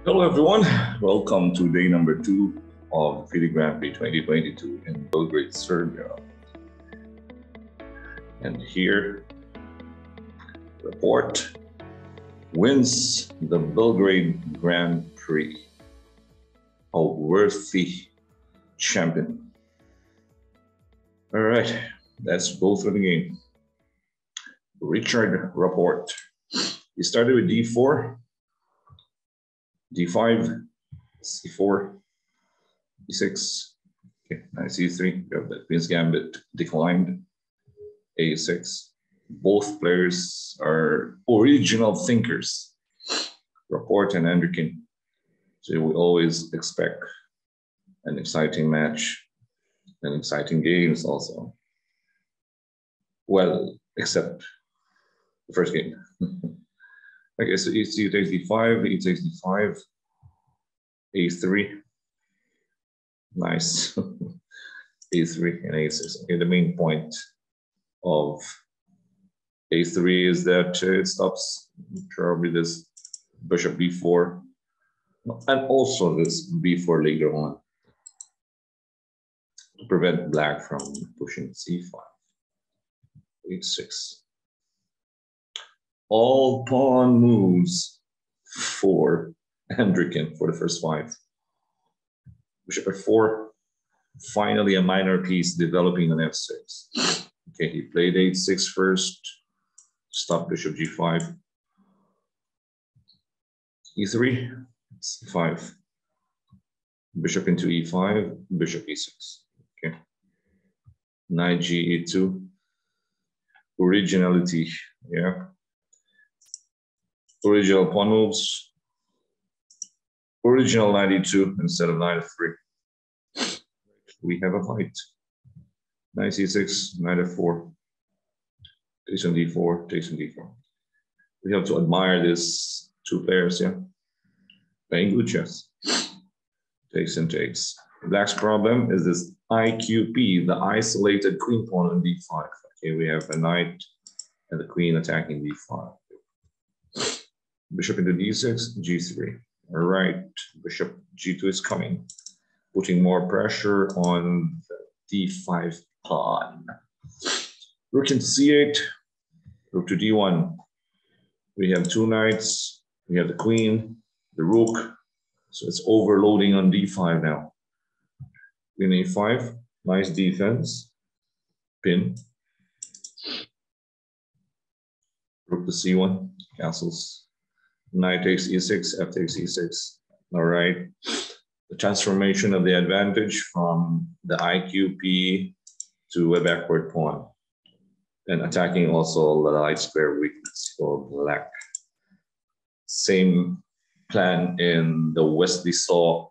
Hello everyone, welcome to day number 2 of FIDE Grand Prix 2022 in Belgrade, Serbia. And here, Rapport wins the Belgrade Grand Prix. A worthy champion. All right, let's go through the game. Richard Rapport. He started with d4, d5, c4, e6, okay, nice e3, we have the Queen's Gambit declined, a6. Both players are original thinkers, Rapport and Andrikin. So we always expect an exciting match and exciting games also. Well, except the first game. Okay, so e2 takes d5, e takes d5, a3. Nice. a3 and a6. Okay, the main point of a3 is that it stops probably this bishop b4 and also this b4 later on to prevent black from pushing c5. h6. All pawn moves for Andrikin for the first 5. Bishop f4. Finally, a minor piece developing on f6. Okay, he played h6 first. Stop bishop g5. e3, c5. Bishop into e5, bishop e6. Okay. Knight g e2. Originality, yeah. Original pawn moves. Original knight e2 instead of knight f3. We have a fight. Knight c6, knight f4. Takes on d4, takes on d4. We have to admire these two players, yeah. Playing good chess. Takes and takes. Black's problem is this IQP, the isolated queen pawn on d5. Okay, we have a knight and the queen attacking d5. Bishop into d6, g3. All right, bishop g2 is coming, putting more pressure on the d5 pawn. Rook into c8, rook to d1. We have two knights, we have the queen, the rook, so it's overloading on d5 now. Queen a5, nice defense, pin. Rook to c1, castles. Knight takes e6, f takes e6. All right. The transformation of the advantage from the IQP to a backward pawn. And attacking also the light square weakness for black. Same plan in the Wesley Saw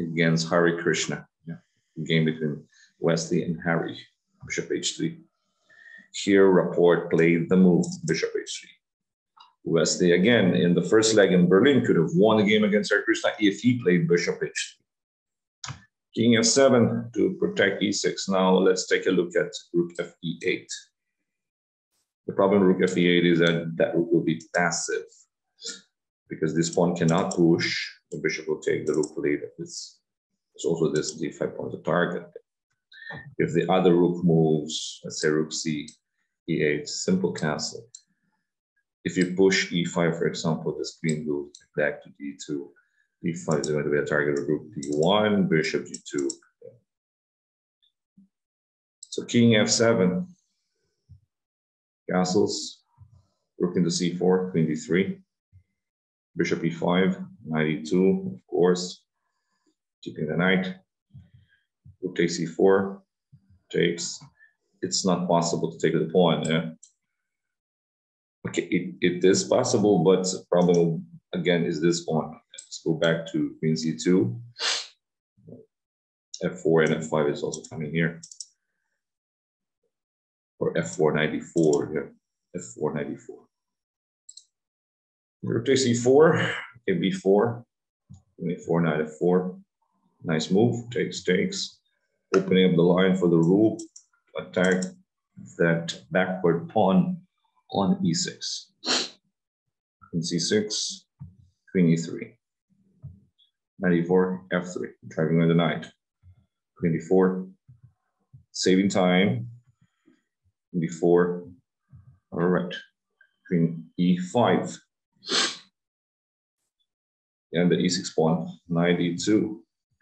against Hari Krishna. Yeah. Game between Wesley and Hari. Bishop h3. Here, Rapport played the move, bishop h3. Wesley, again, in the first leg in Berlin, could have won the game against Hari Krishna if he played bishop h3. King f7 to protect e6. Now let's take a look at rook fe8. The problem with rook fe8 is that that rook will be passive because this pawn cannot push. The bishop will take the rook later. There's also this d5 pawn to target. If the other rook moves, let's say rook c, e8, simple castle. If you push e5, for example, this queen goes back to d2. d5 is going to be a target of rook d1, bishop g2. So king f7, castles, rook into c4, queen d3, bishop e5, knight e2, of course, keeping the knight. Rook takes e4, takes. It's not possible to take the pawn. Yeah? Okay, it is possible, but the problem again is this pawn. Let's go back to queen c2. f4 and f5 is also coming here. Or f4 94, yeah, f4 94. Rook takes e4, okay, b4, a4, knight f4. Nice move, takes. Opening up the line for the rook to attack that backward pawn on e6. Queen c6, queen e3. 94, F3, driving on the knight. Queen D4, saving time. Queen D4, all right. Queen E5. And the E6 pawn, knight E2,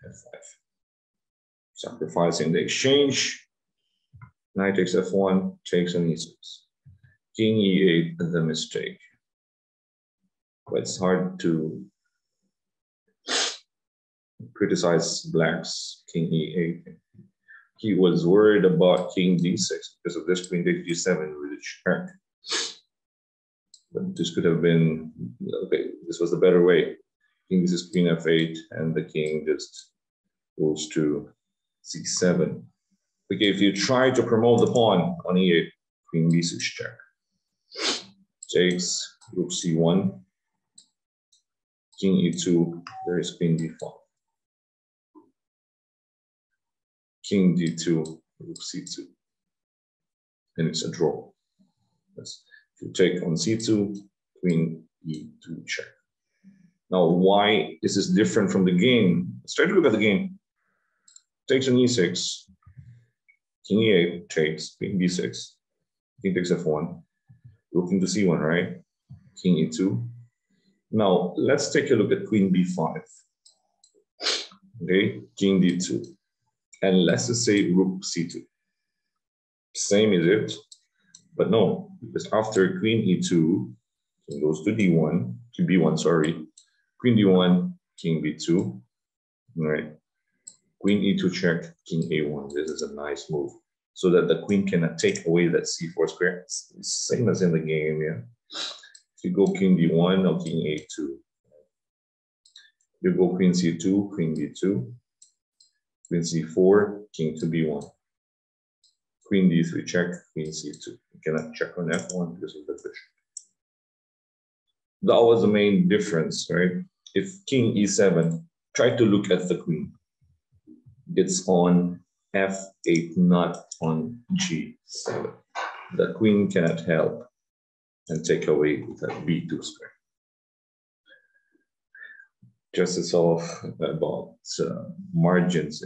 F5. Sacrificing the exchange. Knight takes F1, takes an E6. King E8, the mistake. But it's hard to criticize Black's King E8. He was worried about King D6 because of this Queen takes G7 with a check. But this could have been, okay, this was the better way. King this is Queen F8, and the king just goes to C7. Okay, if you try to promote the pawn on E8, Queen B6 check. Takes, Rook C1, King E2, there is Queen D5. King D2, Rook C2. And it's a draw. Yes. If you take on C2, Queen E2 check. Now, why is this different from the game? Let's try to look at the game. Takes on E6, King E8 takes, Queen B6, King takes F1, Rook into C1, right? King E2. Now, let's take a look at Queen B5. Okay, King D2. And let's just say Rook C2. Same is it? But no, because after Queen E2, King goes to D1, to B1, sorry. Queen D1, King B2, all right? Queen E2 check, King A1. This is a nice move, so that the queen cannot take away that C4 square. It's the same as in the game, yeah. If you go King D1 or King A2, you go Queen C2, Queen B2, Queen C4, King to B1, Queen D3 check, Queen C2. You cannot check on F1 because of the bishop. That was the main difference, right? If King E7, try to look at the queen. It's on F8, not on G7. The queen cannot help and take away that B2 square. Just as all about margins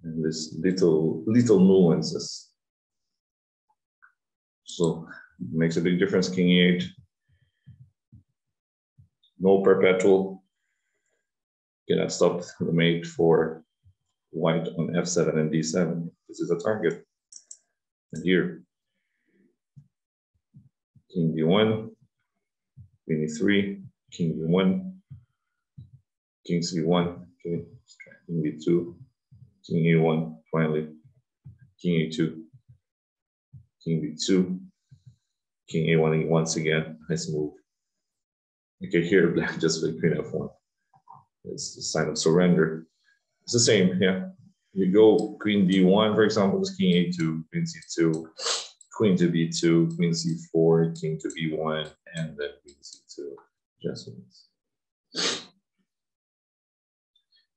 and this little nuances. So it makes a big difference. King E8. No perpetual. Cannot stop the mate for white on F7 and D7. This is a target. And here, King D1, Queen E3, King D1, King C1, King D2, King E1, finally, King E2, King D2, King A1 once again. Nice move. Okay, here Black just played Queen F1. It's a sign of surrender. It's the same, yeah. You go Queen D1, for example, it's King A2, Queen C2, Queen to B2, Queen C4, King to B1, and then Queen C2 adjustments.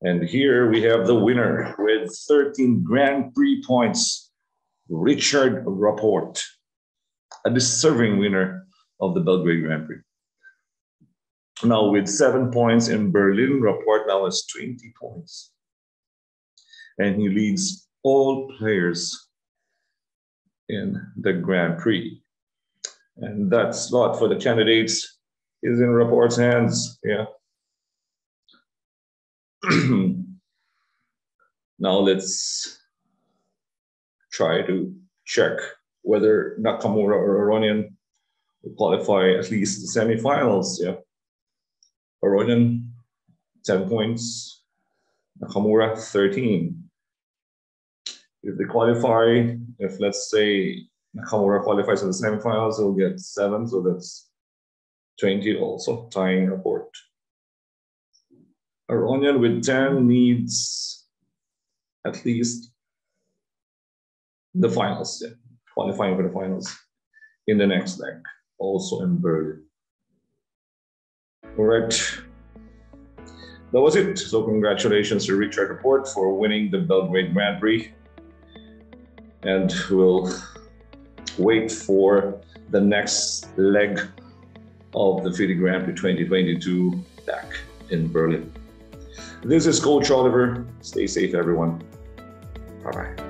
And here we have the winner with 13 Grand Prix points, Richard Rapport, a deserving winner of the Belgrade Grand Prix. Now with 7 points in Berlin, Rapport now has 20 points. And he leads all players in the Grand Prix. And that slot for the candidates is in Rapport's hands, yeah. Now let's try to check whether Nakamura or Aronian will qualify at least the semifinals, yeah. Aronian, 10 points, Nakamura, 13. If they qualify, if let's say Nakamura qualifies in the semifinals, he'll get 7, so that's 20 also, tying Rapport. Aronian with 10 needs at least the finals, yeah, qualifying for the finals in the next leg, also in Berlin. All right, that was it. So congratulations to Richard Rapport for winning the Belgrade Grand Prix. And we'll wait for the next leg of the FIDE Grand Prix 2022 back in Berlin. This is Coach Oliver. Stay safe, everyone. Bye-bye.